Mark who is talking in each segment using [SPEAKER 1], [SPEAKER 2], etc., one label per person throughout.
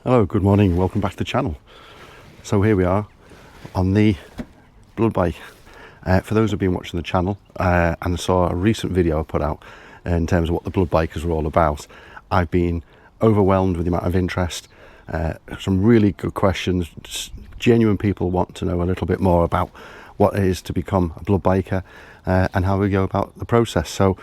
[SPEAKER 1] Hello, good morning, welcome back to the channel. So here we are on the blood bike. For those who've been watching the channel and saw a recent video I put out in terms of what the blood bikers were all about, I've been overwhelmed with the amount of interest, some really good questions. Genuine people want to know a little bit more about what it is to become a blood biker and how we go about the process. So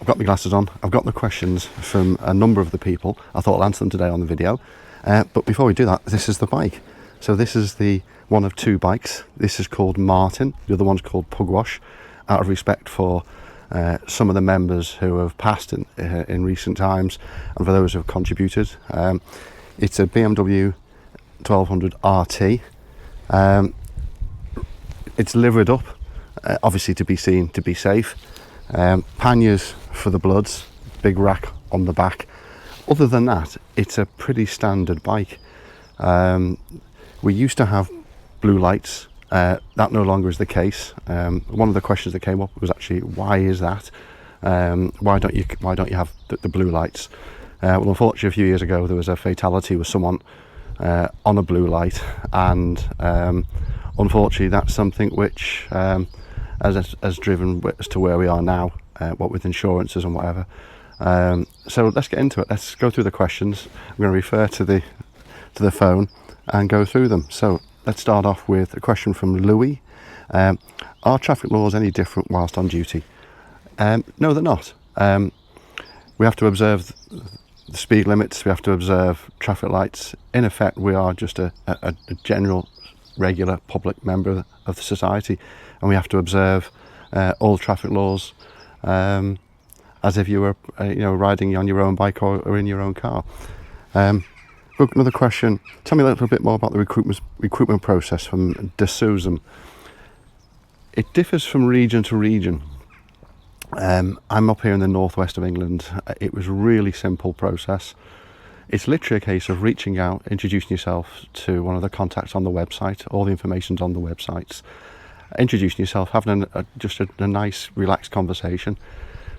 [SPEAKER 1] I've got my glasses on, I've got the questions from a number of the people. I thought I'll answer them today on the video. But before we do that, this is the bike. So this is the one of two bikes. This is called Martin, the other one's called Pugwash, out of respect for some of the members who have passed in recent times and for those who have contributed. It's a BMW 1200 RT. It's livered up, obviously to be seen, to be safe. Panniers for the bloods, big rack on the back. Other than that, it's a pretty standard bike. We used to have blue lights. That no longer is the case. One of the questions that came up was actually, why is that? Why don't you have the blue lights? Well, unfortunately, a few years ago there was a fatality with someone on a blue light, and unfortunately that's something which has driven us to where we are now, what with insurances and whatever. So let's get into it. Let's go through the questions. I'm going to refer to the phone and go through them. So let's start off with a question from Louis. Are traffic laws any different whilst on duty? No, they're not. We have to observe the speed limits, we have to observe traffic lights. In effect, we are just a general, regular public member of the society, and we have to observe all traffic laws as if you were riding on your own bike or in your own car. Another question, tell me a little bit more about the recruitment process from De Susan. It differs from region to region. I'm up here in the northwest of England. It was a really simple process. It's literally a case of reaching out, introducing yourself to one of the contacts on the website. All the information's on the websites. Introducing yourself, having just a nice, relaxed conversation,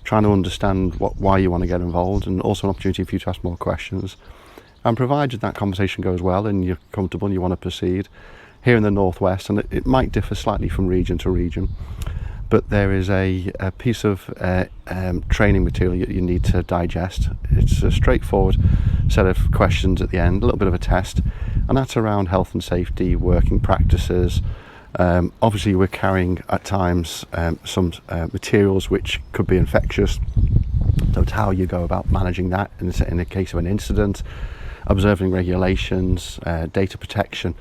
[SPEAKER 1] trying to understand why you want to get involved, and also an opportunity for you to ask more questions. And provided that conversation goes well and you're comfortable and you want to proceed, here in the northwest, and it might differ slightly from region to region, but there is a piece of training material you need to digest. It's a straightforward set of questions at the end, a little bit of a test, and that's around health and safety, working practices. Obviously we're carrying at times some materials which could be infectious, so it's how you go about managing that in the case of an incident, observing regulations, data protection.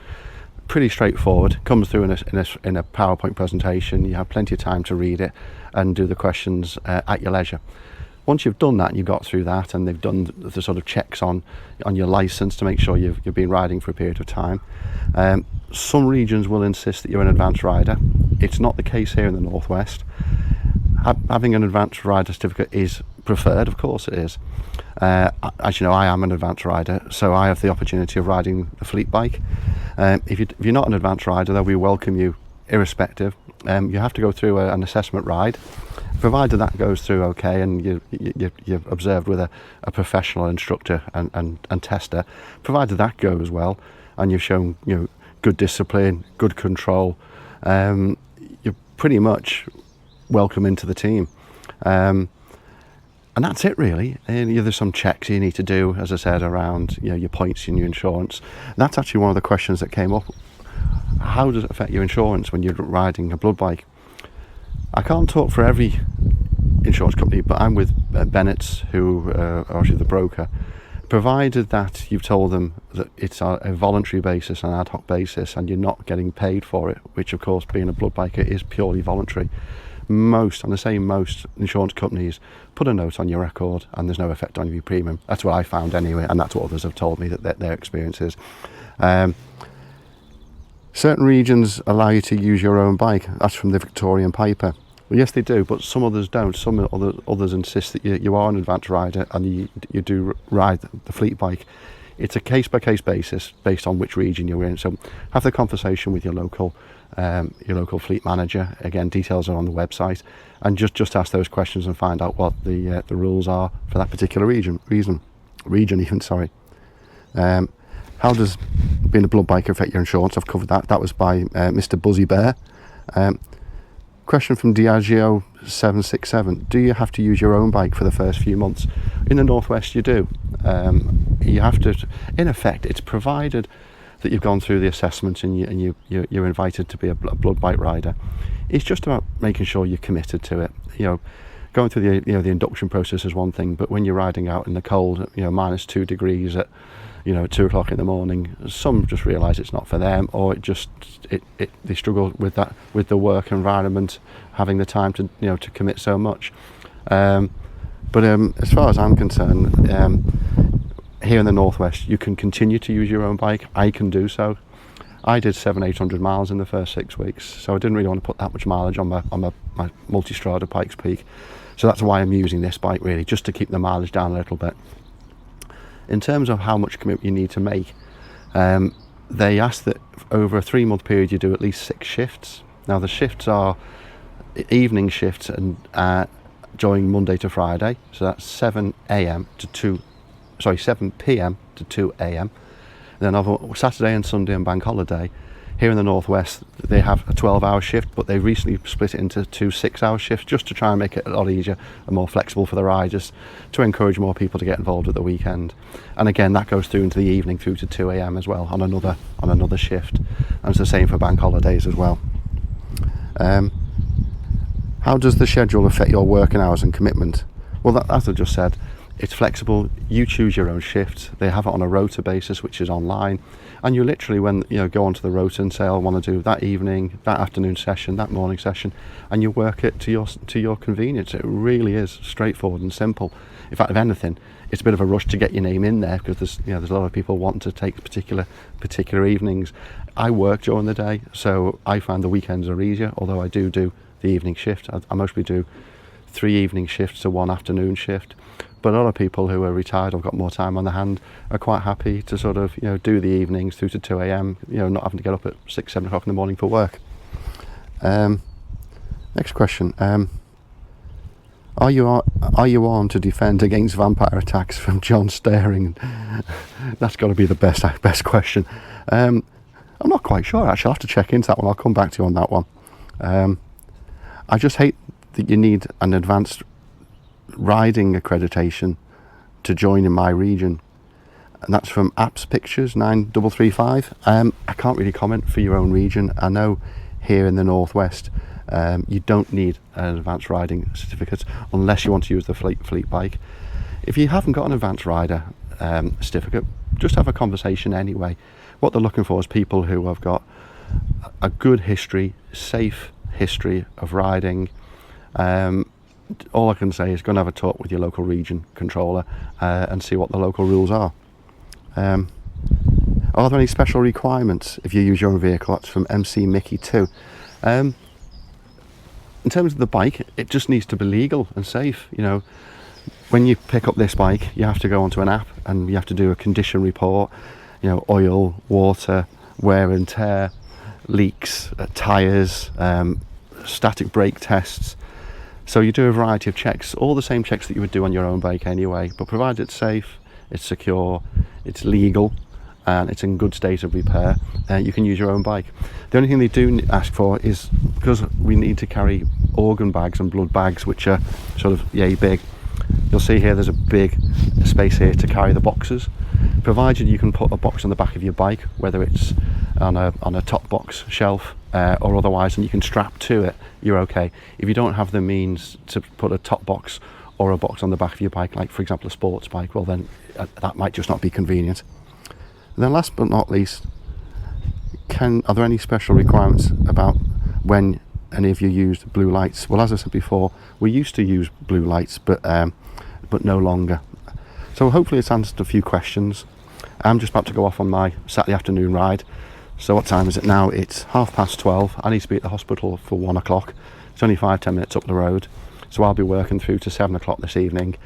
[SPEAKER 1] Pretty straightforward, comes through in a PowerPoint presentation. You have plenty of time to read it and do the questions at your leisure. Once you've done that and you've got through that, and they've done the sort of checks on your license to make sure you've been riding for a period of time, some regions will insist that you're an advanced rider. It's not the case here in the northwest. Having an advanced rider certificate is preferred, of course it is. As you know, I am an advanced rider, so I have the opportunity of riding the fleet bike. If you're not an advanced rider, though, we welcome you irrespective. You have to go through an assessment ride. Provided that goes through okay, and you've observed with a professional instructor and tester, provided that goes well and you've shown good discipline, good control, you're pretty much welcome into the team. And that's it really. And there's some checks you need to do, as I said, around your points and your insurance. And that's actually one of the questions that came up. How does it affect your insurance when you're riding a blood bike? I can't talk for every insurance company, but I'm with Bennett's, who are actually the broker. Provided that you've told them that it's on a voluntary basis, an ad hoc basis, and you're not getting paid for it, which of course being a blood biker is purely voluntary. Most insurance companies put a note on your record and there's no effect on your premium. That's what I found anyway, and that's what others have told me that their experience is. Certain regions allow you to use your own bike. That's from the Victorian paper. Well, yes, they do, but some others don't. Some others insist that you are an advanced rider and you do ride the fleet bike. It's a case-by-case basis based on which region you're in. So have the conversation with your local fleet manager. Again, details are on the website, and just ask those questions and find out what the rules are for that particular region. How does being a blood biker affect your insurance? I've covered that. That was by Mr. Buzzy Bear. Question from Diageo 767. Do you have to use your own bike for the first few months? In the Northwest, you do. You have to, in effect, it's provided that you've gone through the assessment and you're invited to be a blood bike rider. It's just about making sure you're committed to it. Going through the induction process is one thing, but when you're riding out in the cold, minus 2 degrees at 2 o'clock in the morning, some just realise it's not for them, or they struggle with that, with the work environment, having the time to to commit so much. But as far as I'm concerned, here in the Northwest, you can continue to use your own bike. I can do so. I did 700-800 miles in the first 6 weeks, so I didn't really want to put that much mileage on my Multistrada Pikes Peak. So that's why I'm using this bike, really, just to keep the mileage down a little bit. In terms of how much commitment you need to make, they ask that over a 3-month period you do at least 6 shifts. Now the shifts are evening shifts and during Monday to Friday, so that's 7 p.m. to 2 a.m. Then on Saturday and Sunday and bank holiday, here in the Northwest, they have a 12-hour shift, but they recently split it into 2 6-hour shifts just to try and make it a lot easier and more flexible for the riders, to encourage more people to get involved at the weekend. And again, that goes through into the evening through to 2 a.m. as well on another shift. And it's the same for bank holidays as well. How does the schedule affect your working hours and commitment? Well, as I just said, it's flexible. You choose your own shifts. They have it on a rota basis, which is online, and you literally, when go onto the rota and say, I want to do that evening, that afternoon session, that morning session, and you work it to your convenience. It really is straightforward and simple. In fact, if anything, it's a bit of a rush to get your name in there, because there's a lot of people wanting to take particular evenings. I work during the day, so I find the weekends are easier, although I do the evening shift. I mostly do 3 evening shifts to 1 afternoon shift. But a lot of people who are retired or got more time on their hand are quite happy to sort of do the evenings through to 2 a.m. Not having to get up at 6-7 o'clock in the morning for work. Next question. Are you on to defend against vampire attacks from John Staring? That's got to be the best question. I'm not quite sure, actually. I'll have to check into that one. I'll come back to you on that one. I just hate that you need an advanced riding accreditation to join in my region, and that's from Apps Pictures 9335. I can't really comment for your own region. I know here in the Northwest you don't need an advanced riding certificate unless you want to use the fleet bike. If you haven't got an advanced rider certificate, just have a conversation anyway. What they're looking for is people who have got a good history, safe history of riding. All I can say is go and have a talk with your local region controller and see what the local rules are. Are there any special requirements if you use your own vehicle? That's from MC Mickey 2. In terms of the bike, it just needs to be legal and safe. When you pick up this bike, you have to go onto an app and you have to do a condition report. Oil, water, wear and tear, leaks, tyres, static brake tests. So you do a variety of checks, all the same checks that you would do on your own bike anyway, but provided it's safe, it's secure, it's legal, and it's in good state of repair, you can use your own bike. The only thing they do ask for is, because we need to carry organ bags and blood bags, which are sort of yay big, you'll see here there's a big space here to carry the boxes. Provided you can put a box on the back of your bike, whether it's on a top box shelf or otherwise, and you can strap to it, you're okay. If you don't have the means to put a top box or a box on the back of your bike, like for example a sports bike, well then that might just not be convenient. And then last but not least, are there any special requirements about when any of you used blue lights? Well, as I said before, we used to use blue lights, but no longer. So hopefully it's answered a few questions. I'm just about to go off on my Saturday afternoon ride. So what time is it now? It's 12:30. I need to be at the hospital for 1 o'clock. It's only 5-10 minutes up the road. So I'll be working through to 7 o'clock this evening.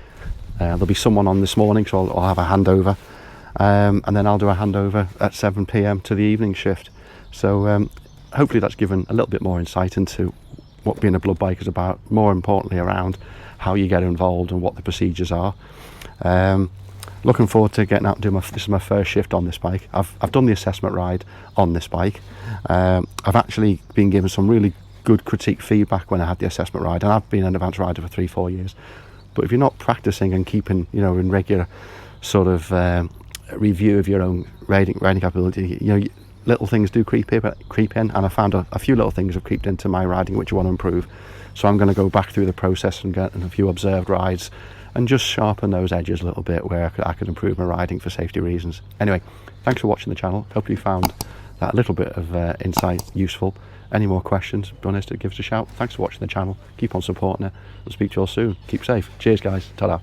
[SPEAKER 1] There'll be someone on this morning, so I'll have a handover. And then I'll do a handover at 7 p.m. to the evening shift. So hopefully that's given a little bit more insight into what being a blood biker is about, more importantly around how you get involved and what the procedures are. looking forward to getting out and doing this is my first shift on this bike. I've done the assessment ride on this bike. I've actually been given some really good critique feedback when I had the assessment ride, and I've been an advanced rider for 3-4 years. But if you're not practicing and keeping, you know, in regular sort of review of your own riding capability, you know, little things do creep in, and I found a few little things have creeped into my riding which I want to improve. So I'm going to go back through the process and get a few observed rides and just sharpen those edges a little bit where I could improve my riding for safety reasons. Anyway, thanks for watching the channel. Hope you found that little bit of insight useful. Any more questions, be honest, give us a shout. Thanks for watching the channel. Keep on supporting it. I'll speak to you all soon. Keep safe. Cheers, guys. Ta-da.